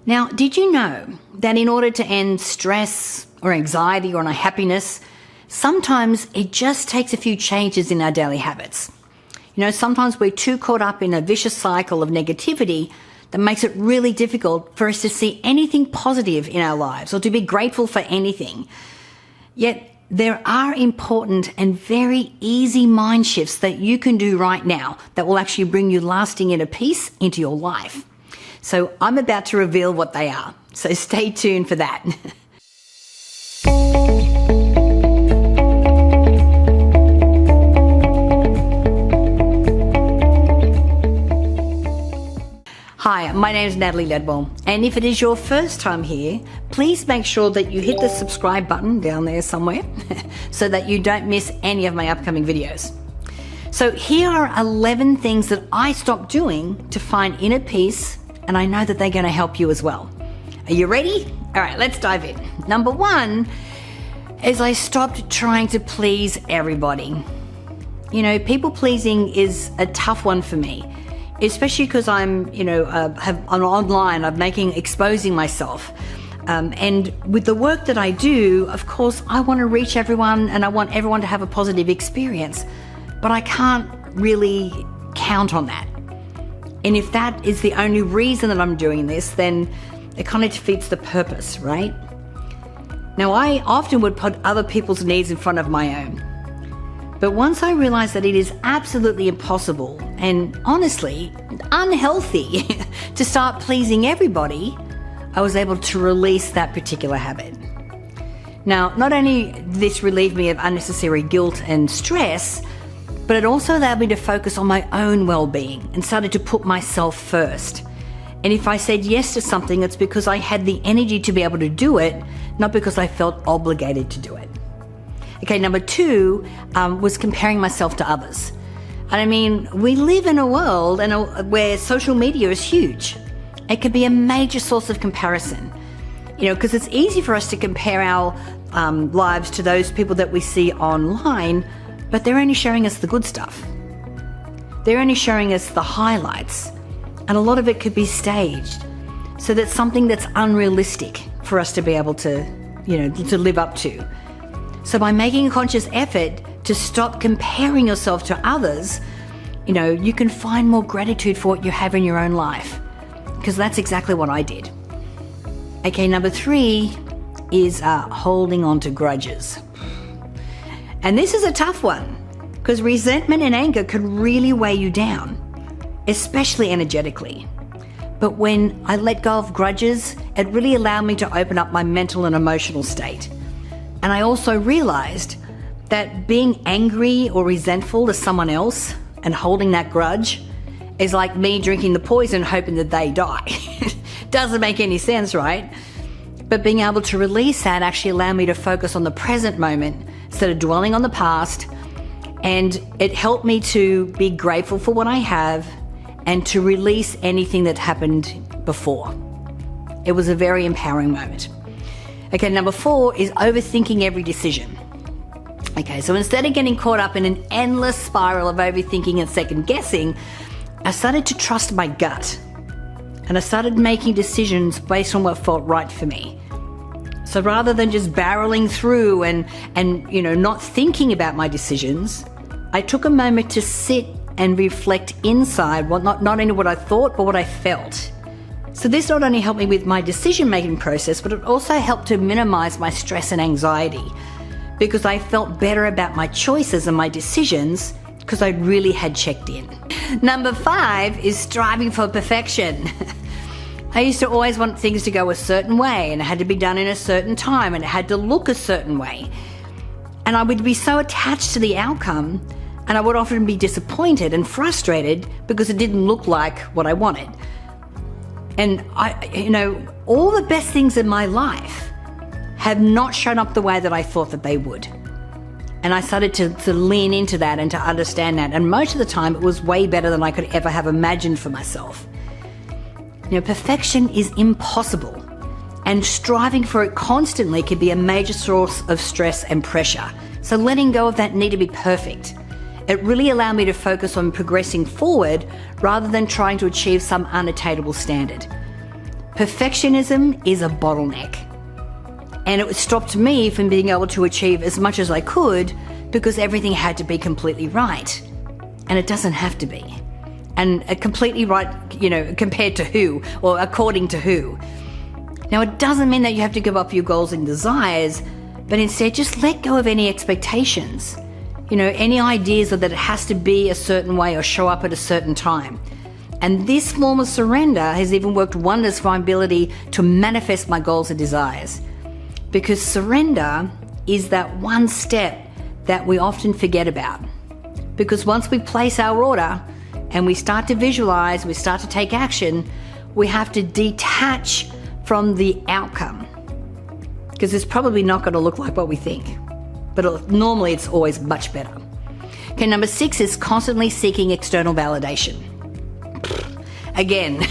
Now, did you know that in order to end stress or anxiety or unhappiness, sometimes it just takes a few changes in our daily habits? Sometimes we're too caught up in a vicious cycle of negativity that makes it really difficult for us to see anything positive in our lives or to be grateful for anything. Yet, there are important and very easy mind shifts that you can do right now that will actually bring you lasting inner peace into your life. So I'm about to reveal what they are. So stay tuned for that. Hi, my name is Natalie Ledwell, and if it is your first time here, please make sure that you hit the subscribe button down there somewhere so that you don't miss any of my upcoming videos. So here are 11 things that I stopped doing to find inner peace, and I know that they're going to help you as well. Are you ready? All right, let's dive in. Number 1 is I stopped trying to please everybody. People pleasing is a tough one for me. Especially because I'm online, I'm exposing myself. And with the work that I do, of course, I want to reach everyone and I want everyone to have a positive experience. But I can't really count on that. And if that is the only reason that I'm doing this, then it kind of defeats the purpose, right? Now, I often would put other people's needs in front of my own. But once I realized that it is absolutely impossible and honestly unhealthy to start pleasing everybody, I was able to release that particular habit. Now, not only did this relieve me of unnecessary guilt and stress, but it also allowed me to focus on my own well-being and started to put myself first. And if I said yes to something, it's because I had the energy to be able to do it, not because I felt obligated to do it. Okay, number 2 was comparing myself to others. And I mean, we live in a world where social media is huge. It can be a major source of comparison, because it's easy for us to compare our lives to those people that we see online, but they're only showing us the good stuff. They're only showing us the highlights, and a lot of it could be staged. So that's something that's unrealistic for us to be able to, to live up to. So by making a conscious effort to stop comparing yourself to others, you can find more gratitude for what you have in your own life. Because that's exactly what I did. Okay, number 3 is holding on to grudges. And this is a tough one, because resentment and anger can really weigh you down, especially energetically. But when I let go of grudges, it really allowed me to open up my mental and emotional state. And I also realized that being angry or resentful to someone else and holding that grudge is like me drinking the poison hoping that they die. Doesn't make any sense, right? But being able to release that actually allowed me to focus on the present moment instead of dwelling on the past. And it helped me to be grateful for what I have and to release anything that happened before. It was a very empowering moment. Okay, number 4 is overthinking every decision. Okay, so instead of getting caught up in an endless spiral of overthinking and second guessing, I started to trust my gut. And I started making decisions based on what felt right for me. So rather than just barreling through and not thinking about my decisions, I took a moment to sit and reflect inside not only what I thought, but what I felt. So this not only helped me with my decision-making process, but it also helped to minimize my stress and anxiety because I felt better about my choices and my decisions because I really had checked in. Number 5 is striving for perfection. I used to always want things to go a certain way, and it had to be done in a certain time, and it had to look a certain way. And I would be so attached to the outcome, and I would often be disappointed and frustrated because it didn't look like what I wanted. And all the best things in my life have not shown up the way that I thought that they would. And I started to lean into that and to understand that. And most of the time, it was way better than I could ever have imagined for myself. Perfection is impossible. And striving for it constantly can be a major source of stress and pressure. So letting go of that need to be perfect. It really allowed me to focus on progressing forward rather than trying to achieve some unattainable standard. Perfectionism is a bottleneck. And it stopped me from being able to achieve as much as I could because everything had to be completely right. And it doesn't have to be. And completely right, compared to who or according to who. Now, it doesn't mean that you have to give up your goals and desires, but instead just let go of any expectations. Any ideas that it has to be a certain way or show up at a certain time. And this form of surrender has even worked wonders for my ability to manifest my goals and desires. Because surrender is that one step that we often forget about. Because once we place our order and we start to visualize, we start to take action, we have to detach from the outcome. Because it's probably not going to look like what we think. But normally it's always much better. Okay, number 6 is constantly seeking external validation. Again,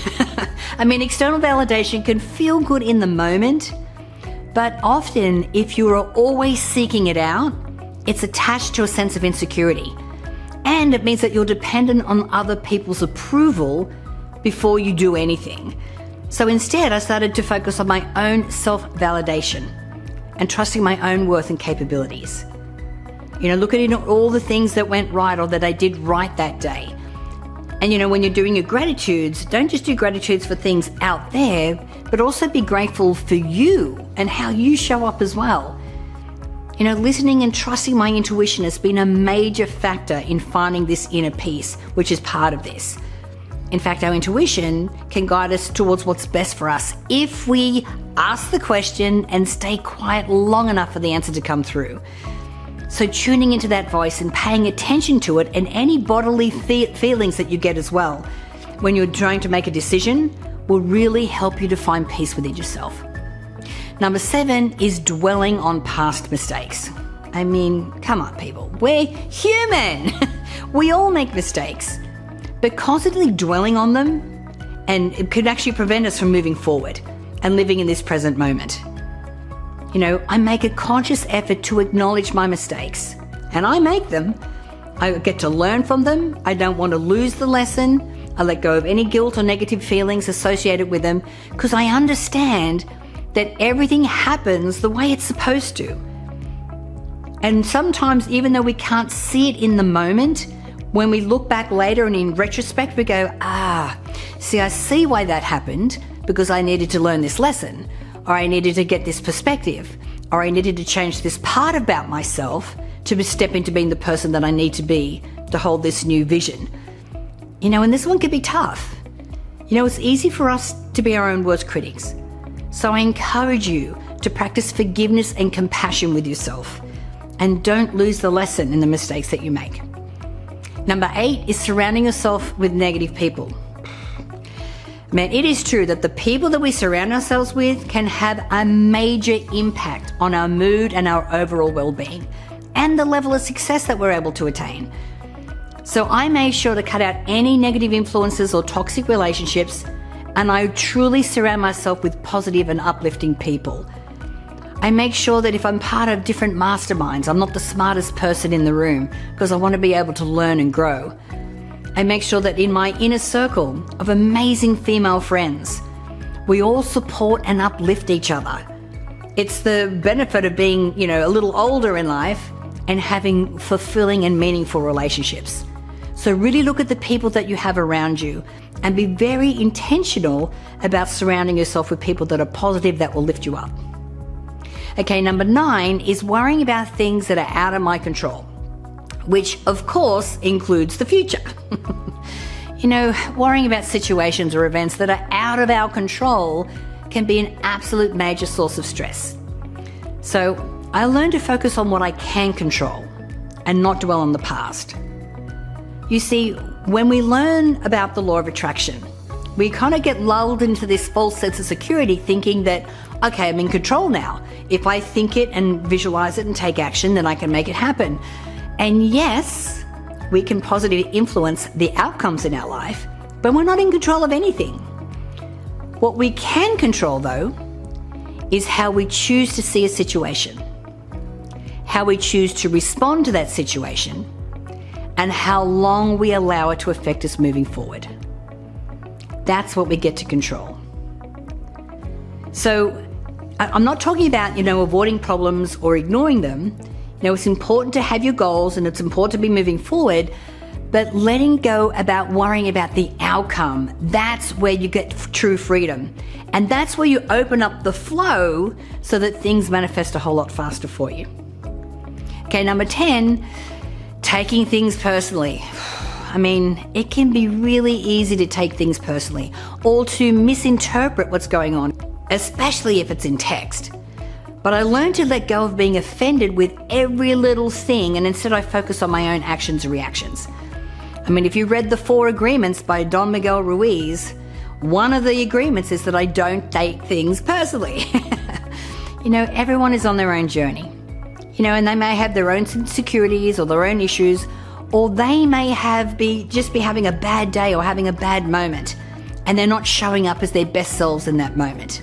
external validation can feel good in the moment, but often if you are always seeking it out, it's attached to a sense of insecurity. And it means that you're dependent on other people's approval before you do anything. So instead, I started to focus on my own self-validation and trusting my own worth and capabilities. Looking at all the things that went right or that I did right that day. And when you're doing your gratitudes, don't just do gratitudes for things out there, but also be grateful for you and how you show up as well. Listening and trusting my intuition has been a major factor in finding this inner peace, which is part of this. In fact, our intuition can guide us towards what's best for us if we ask the question and stay quiet long enough for the answer to come through. So tuning into that voice and paying attention to it and any bodily feelings that you get as well when you're trying to make a decision will really help you to find peace within yourself. Number 7 is dwelling on past mistakes. Come on, people. We're human. We all make mistakes. But constantly dwelling on them, and it could actually prevent us from moving forward and living in this present moment. I make a conscious effort to acknowledge my mistakes, and I make them. I get to learn from them. I don't want to lose the lesson. I let go of any guilt or negative feelings associated with them because I understand that everything happens the way it's supposed to. And sometimes, even though we can't see it in the moment, when we look back later and in retrospect, we go, I see why that happened because I needed to learn this lesson, or I needed to get this perspective, or I needed to change this part about myself to step into being the person that I need to be to hold this new vision. And this one can be tough. It's easy for us to be our own worst critics. So I encourage you to practice forgiveness and compassion with yourself, and don't lose the lesson in the mistakes that you make. Number 8 is surrounding yourself with negative people. Man, it is true that the people that we surround ourselves with can have a major impact on our mood and our overall well-being and the level of success that we're able to attain. So I made sure to cut out any negative influences or toxic relationships, and I truly surround myself with positive and uplifting people. I make sure that if I'm part of different masterminds, I'm not the smartest person in the room because I want to be able to learn and grow. I make sure that in my inner circle of amazing female friends, we all support and uplift each other. It's the benefit of being, a little older in life and having fulfilling and meaningful relationships. So really look at the people that you have around you and be very intentional about surrounding yourself with people that are positive, that will lift you up. Okay, number 9 is worrying about things that are out of my control, which of course includes the future. Worrying about situations or events that are out of our control can be an absolute major source of stress. So I learned to focus on what I can control and not dwell on the past. You see, when we learn about the law of attraction, we kind of get lulled into this false sense of security thinking that, okay, I'm in control now. If I think it and visualize it and take action, then I can make it happen. And yes, we can positively influence the outcomes in our life, but we're not in control of anything. What we can control, though, is how we choose to see a situation, how we choose to respond to that situation, and how long we allow it to affect us moving forward. That's what we get to control. So I'm not talking about, avoiding problems or ignoring them. It's important to have your goals and it's important to be moving forward, but letting go about worrying about the outcome, that's where you get true freedom. And that's where you open up the flow so that things manifest a whole lot faster for you. Okay, number 10, taking things personally. It can be really easy to take things personally or to misinterpret what's going on, especially if it's in text. But I learned to let go of being offended with every little thing, and instead I focus on my own actions and reactions. If you read The 4 Agreements by Don Miguel Ruiz, one of the agreements is that I don't take things personally. Everyone is on their own journey. And they may have their own insecurities or their own issues, or they may just be having a bad day or having a bad moment, and they're not showing up as their best selves in that moment.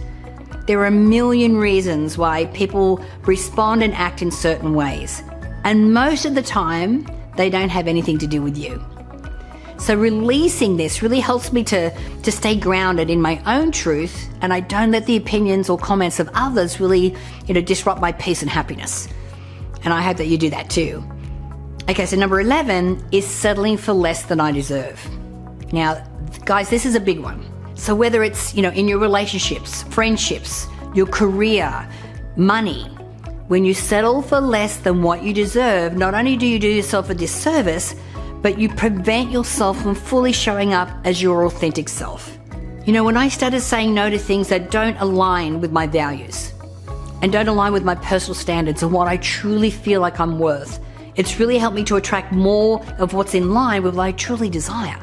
There are a million reasons why people respond and act in certain ways, and most of the time, they don't have anything to do with you. So releasing this really helps me to stay grounded in my own truth, and I don't let the opinions or comments of others really, disrupt my peace and happiness. And I hope that you do that too. Okay, so number 11 is settling for less than I deserve. Now, guys, this is a big one. So whether it's, in your relationships, friendships, your career, money, when you settle for less than what you deserve, not only do you do yourself a disservice, but you prevent yourself from fully showing up as your authentic self. When I started saying no to things that don't align with my values and don't align with my personal standards and what I truly feel like I'm worth, it's really helped me to attract more of what's in line with what I truly desire.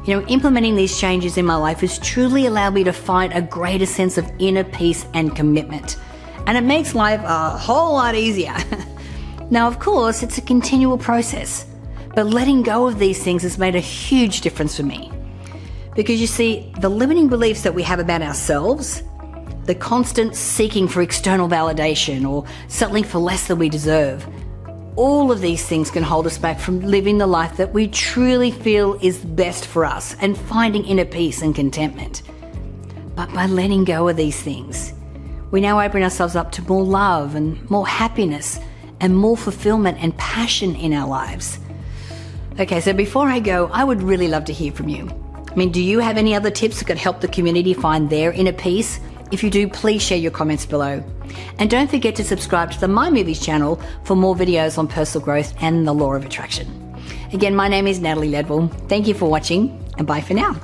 Implementing these changes in my life has truly allowed me to find a greater sense of inner peace and commitment. And it makes life a whole lot easier. Now, of course, it's a continual process, but letting go of these things has made a huge difference for me. Because you see, the limiting beliefs that we have about ourselves, the constant seeking for external validation or settling for less than we deserve, all of these things can hold us back from living the life that we truly feel is best for us and finding inner peace and contentment. But by letting go of these things, we now open ourselves up to more love and more happiness and more fulfillment and passion in our lives. Okay, so before I go, I would really love to hear from you. Do you have any other tips that could help the community find their inner peace? If you do, please share your comments below. And don't forget to subscribe to the My Movies channel for more videos on personal growth and the law of attraction. Again, my name is Natalie Ledwell. Thank you for watching, and bye for now.